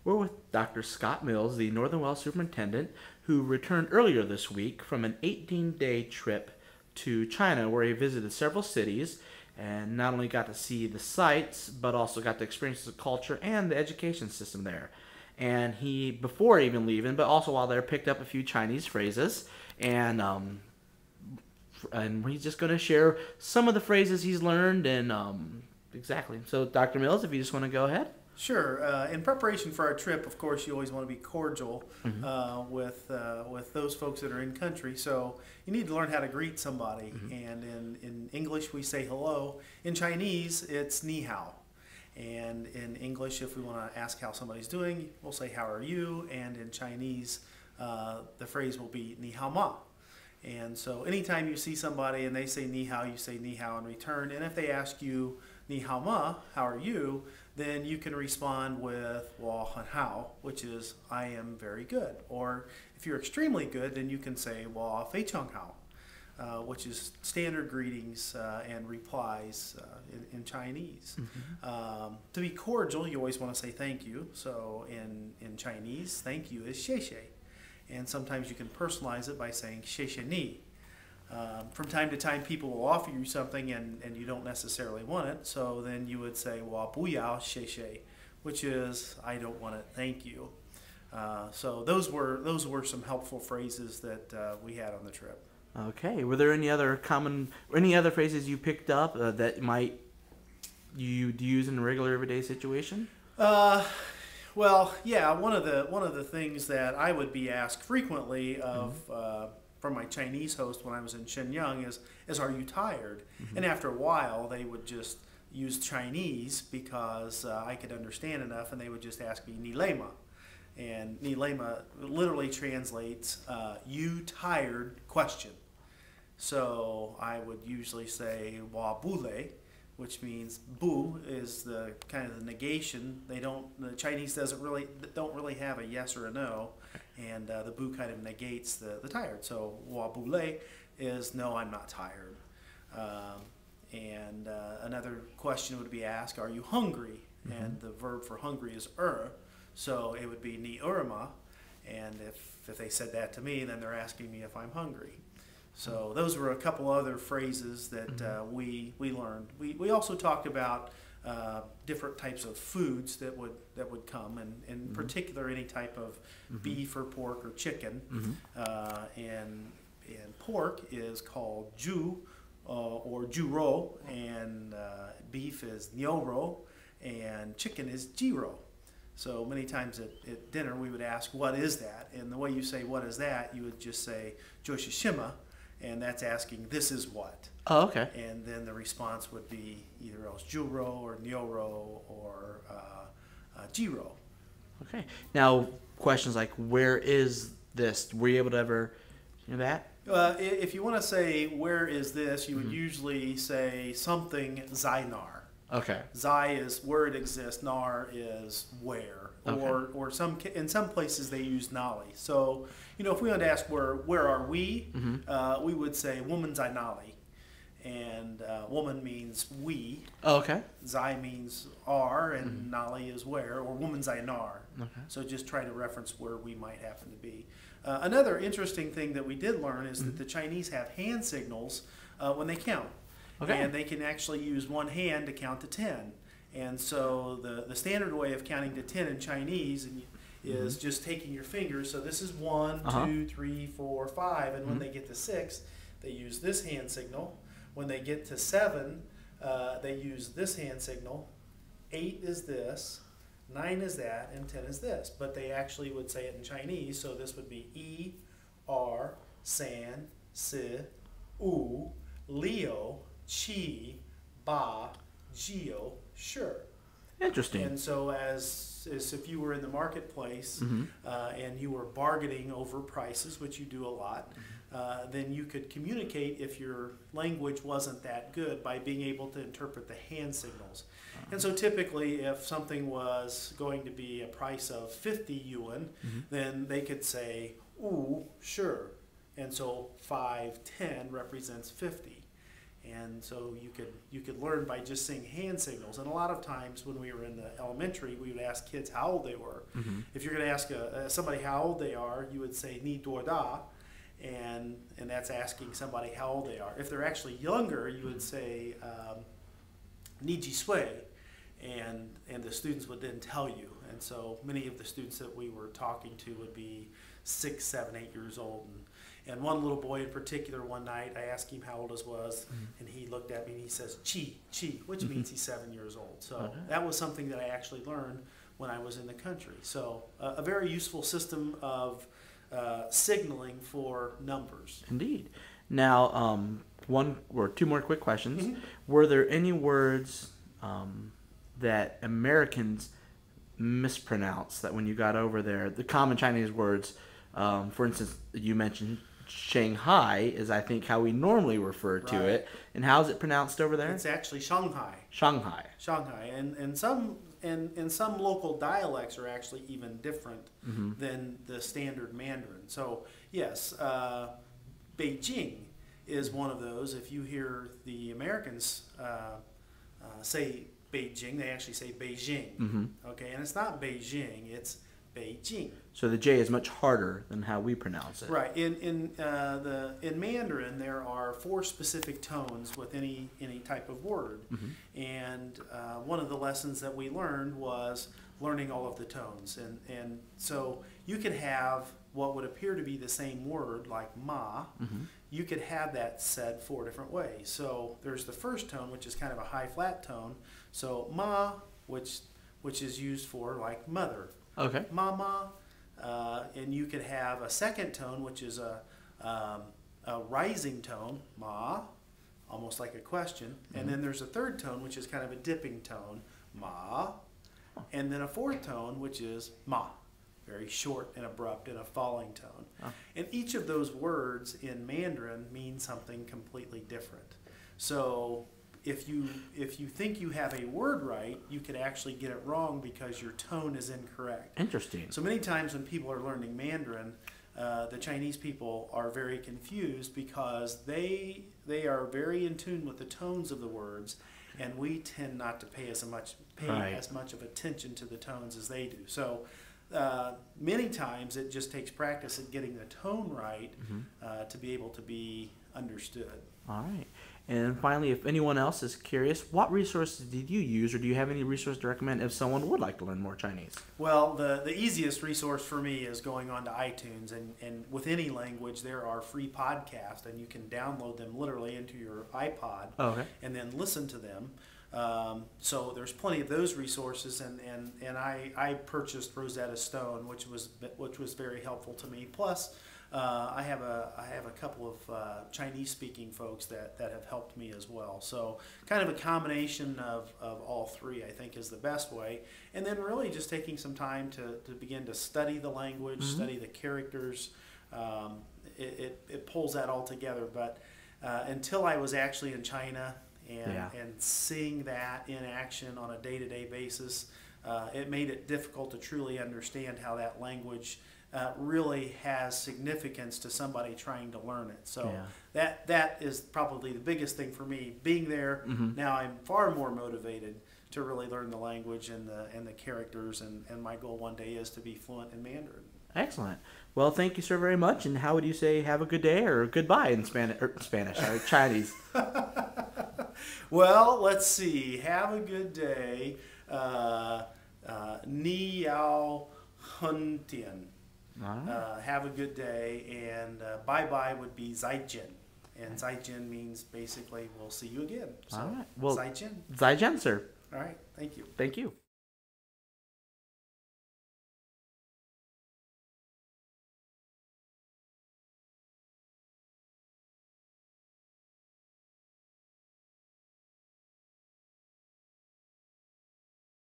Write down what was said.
We're with Dr. Scott Mills, the Northern Wells Superintendent, who returned earlier this week from an 18-day trip to China where he visited several cities and not only got to see the sights, but also got to experience the culture and the education system there. And he, before even leaving, but also while there, picked up a few Chinese phrases, and he's just going to share some of the phrases he's learned exactly. So, Dr. Mills, if you just want to go ahead. Sure. In preparation for our trip, of course, you always want to be cordial with those folks that are in country. So you need to learn how to greet somebody. And in English, we say hello. In Chinese, it's ni hao. And in English, if we want to ask how somebody's doing, we'll say how are you. And in Chinese, the phrase will be ni hao ma. And so anytime you see somebody and they say ni hao, you say ni hao in return. And if they ask you ni hao ma, how are you, then you can respond with "wo han hao," which is "I am very good." Or if you're extremely good, then you can say "wo fei chang hao," which is standard greetings and replies in Chinese. To be cordial, you always want to say thank you. So in Chinese, thank you is "xie xie," and sometimes you can personalize it by saying "xie xie ni." From time to time, people will offer you something and you don't necessarily want it, so then you would say, "Wa bu yao xie xie," which is, "I don't want it, thank you." So those were some helpful phrases that we had on the trip. Okay. Were there any other phrases you picked up that might you'd use in a regular everyday situation? Well, yeah, one of the things that I would be asked frequently from my Chinese host when I was in Shenyang is "Are you tired?" And after a while, they would just use Chinese because I could understand enough, and they would just ask me "Ni lei ma," and "Ni lei ma" literally translates "You tired?" question. So I would usually say "Wa bu lei," which means "bu" is the kind of the negation. The Chinese don't really have a yes or a no, and the "bu" kind of negates the tired. So "wa bu lei" is "no, I'm not tired." And another question would be asked, "Are you hungry?" And the verb for hungry is so it would be "ni ma," and if they said that to me, then they're asking me if I'm hungry. So those were a couple other phrases that we learned. We also talked about different types of foods that would come, and in particular any type of beef or pork or chicken. And pork is called ju or juro, and beef is nioro, and chicken is jiro. So many times at dinner we would ask, "What is that?" And the way you say "what is that," you would just say "joshishima," and that's asking "this is what." Oh, okay. And then the response would be either else juro or nioro or jiro. Okay. Now, questions like "Where is this?" Were you able to ever hear that? If you want to say "where is this," you would usually say something "zainar." Okay. Zai is where it exists, nar is where, Okay. or in some places they use nali. So if we wanted to ask where are we, we would say "woman zai nali," and woman means we. Oh, okay. Zai means are, and nali is where, or woman zai nar. Okay. So just try to reference where we might happen to be. Another interesting thing that we did learn is that the Chinese have hand signals when they count. Okay. And they can actually use one hand to count to 10. And so the standard way of counting to 10 in Chinese is just taking your fingers. So this is 1, 2, 3, 4, 5. And when they get to 6, they use this hand signal. When they get to 7, they use this hand signal. 8 is this, 9 is that, and 10 is this. But they actually would say it in Chinese. So this would be E, R, San, Si, U, Leo, Qi, Ba, Geo, Sure. Interesting. And so as if you were in the marketplace and you were bargaining over prices, which you do a lot, then you could communicate if your language wasn't that good by being able to interpret the hand signals. And so typically if something was going to be a price of 50 yuan, then they could say, "Ooh, sure." And so 5, 10 represents 50. And so you could learn by just seeing hand signals. And a lot of times when we were in the elementary, we would ask kids how old they were. If you're going to ask somebody how old they are, you would say ni duo da, and that's asking somebody how old they are. If they're actually younger, you would say ni ji sui, and the students would then tell you. And so many of the students that we were talking to would be 6, 7, 8 years old. And one little boy in particular, one night, I asked him how old he was, and he looked at me and he says, chi, which means he's 7 years old. So that was something that I actually learned when I was in the country. So a very useful system of signaling for numbers. Indeed. Now, one or two more quick questions. Were there any words that Americans mispronounced that when you got over there, the common Chinese words, for instance, you mentioned Shanghai is, I think, how we normally refer to it. And how is it pronounced over there? It's actually Shanghai. Shanghai. And some local dialects are actually even different than the standard Mandarin. So yes, Beijing is one of those. If you hear the Americans say Beijing, they actually say Beijing. Okay, and it's not Beijing, it's Beijing. So the J is much harder than how we pronounce it. Right. In Mandarin, there are 4 specific tones with any type of word, and one of the lessons that we learned was learning all of the tones, and so you could have what would appear to be the same word, like ma. You could have that said 4 different ways. So there's the first tone, which is kind of a high flat tone. So ma, which is used for like mother. Okay. Mama, and you could have a second tone, which is a rising tone, ma, almost like a question, and then there's a third tone, which is kind of a dipping tone, ma, and then a fourth tone, which is ma, very short and abrupt and a falling tone. And each of those words in Mandarin means something completely different. So if you think you have a word right, you could actually get it wrong because your tone is incorrect. Interesting. So many times when people are learning Mandarin, the Chinese people are very confused because they are very in tune with the tones of the words, and we tend not to pay as much of attention to the tones as they do. So many times it just takes practice at getting the tone right to be able to be understood. All right. And finally, if anyone else is curious, what resources did you use, or do you have any resource to recommend if someone would like to learn more Chinese? Well, the easiest resource for me is going on to iTunes, and with any language there are free podcasts, and you can download them literally into your iPod and then listen to them. So there's plenty of those resources, and I purchased Rosetta Stone, which was very helpful to me. Plus, I have a couple of Chinese speaking folks that have helped me as well. So kind of a combination of all three, I think, is the best way. And then really just taking some time to begin to study the language, study the characters. It pulls that all together. But until I was actually in China and seeing that in action on a day-to-day basis, it made it difficult to truly understand how that language really has significance to somebody trying to learn it. So that is probably the biggest thing for me. Being there, now I'm far more motivated to really learn the language and the characters, and my goal one day is to be fluent in Mandarin. Excellent. Well, thank you, sir, very much. And how would you say have a good day or goodbye in Spanish or Chinese? Well, let's see. Have a good day. Ni yao hun tian. Have a good day, and bye-bye would be zaijian, and zaijian means basically we'll see you again. So, all right. Well, zaijian. Zaijian, sir. All right. Thank you. Thank you.